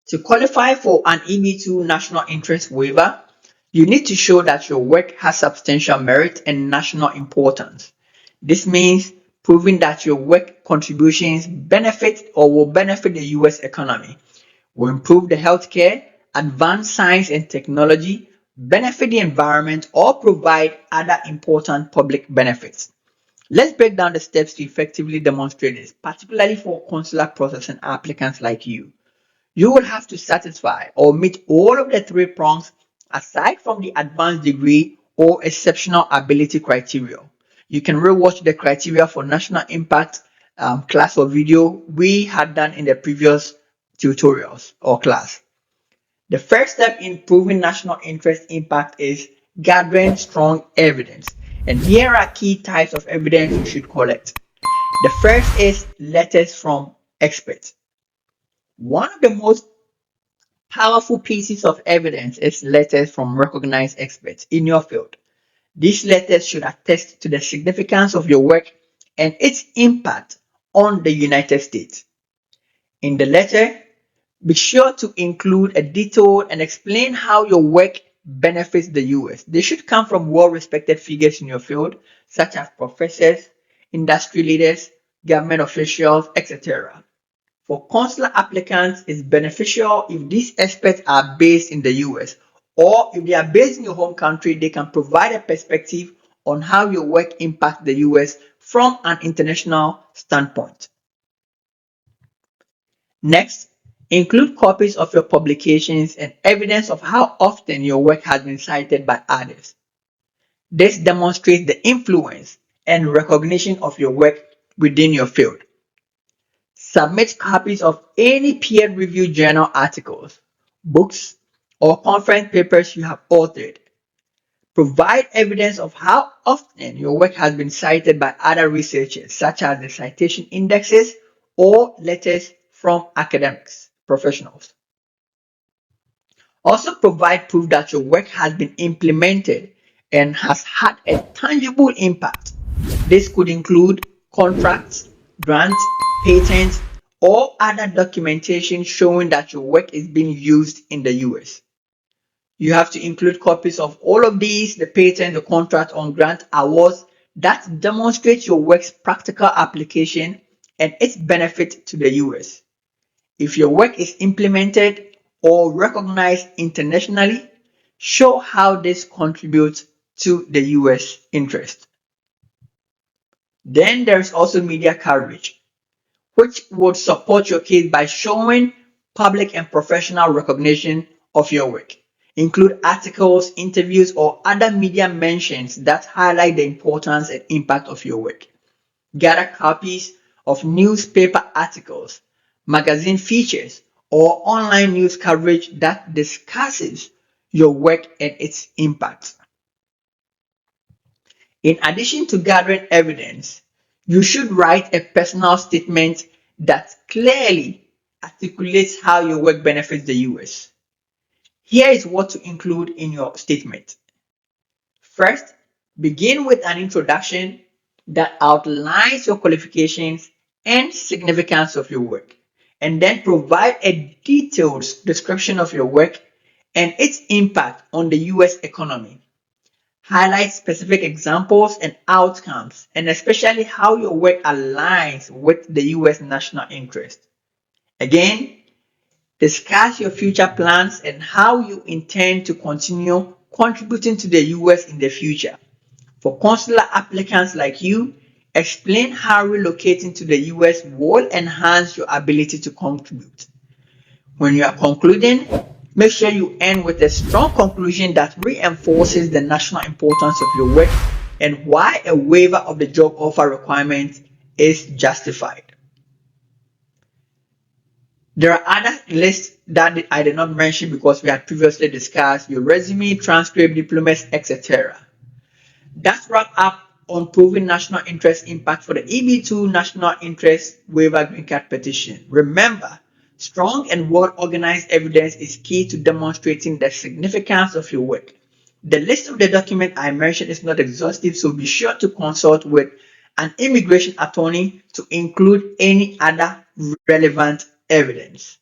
To qualify for an EB-2 National Interest Waiver, you need to show that your work has substantial merit and national importance. This means proving that your work contributions benefit or will benefit the US economy, will improve the healthcare, advance science and technology, benefit the environment, or provide other important public benefits. Let's break down the steps to effectively demonstrate this, particularly for consular processing applicants like you. You will have to satisfy or meet all of the three prongs aside from the advanced degree or exceptional ability criteria. You can rewatch the criteria for national impact class or video we had done in the previous tutorials or class. The first step in proving national interest impact is gathering strong evidence. And here are key types of evidence you should collect. The first is letters from experts. One of the most powerful pieces of evidence is letters from recognized experts in your field. These letters should attest to the significance of your work and its impact on the United States. In the letter, be sure to include a detail and explain how your work benefits the US. They should come from well-respected figures in your field, such as professors, industry leaders, government officials, etc. For consular applicants, it's beneficial if these experts are based in the US, or if they are based in your home country, they can provide a perspective on how your work impacts the US from an international standpoint. Next, include copies of your publications and evidence of how often your work has been cited by others. This demonstrates the influence and recognition of your work within your field. Submit copies of any peer-reviewed journal articles, books, or conference papers you have authored. Provide evidence of how often your work has been cited by other researchers, such as the citation indexes or letters from academics, professionals. Also provide proof that your work has been implemented and has had a tangible impact. This could include contracts, grants, patents, or other documentation showing that your work is being used in the US. You have to include copies of all of these, the patent, the contract, or grant awards that demonstrate your work's practical application and its benefit to the US. If your work is implemented or recognized internationally, show how this contributes to the US interest. Then there's also media coverage, which would support your case by showing public and professional recognition of your work. Include articles, interviews, or other media mentions that highlight the importance and impact of your work. Gather copies of newspaper articles, magazine features, or online news coverage that discusses your work and its impact. In addition to gathering evidence, you should write a personal statement that clearly articulates how your work benefits the US. Here is what to include in your statement. First, begin with an introduction that outlines your qualifications and significance of your work, and then provide a detailed description of your work and its impact on the US economy. Highlight specific examples and outcomes, and especially how your work aligns with the US national interest. Again, discuss your future plans and how you intend to continue contributing to the US in the future. For consular applicants like you, explain how relocating to the US will enhance your ability to contribute. When you are concluding, make sure you end with a strong conclusion that reinforces the national importance of your work and why a waiver of the job offer requirement is justified. There are other lists that I did not mention because we had previously discussed your resume, transcript, diplomas, etc. That's wrap up on proving national interest impact for the EB-2 National Interest Waiver Green Card petition. Remember, strong and well-organized evidence is key to demonstrating the significance of your work. The list of the document I mentioned is not exhaustive, so be sure to consult with an immigration attorney to include any other relevant evidence.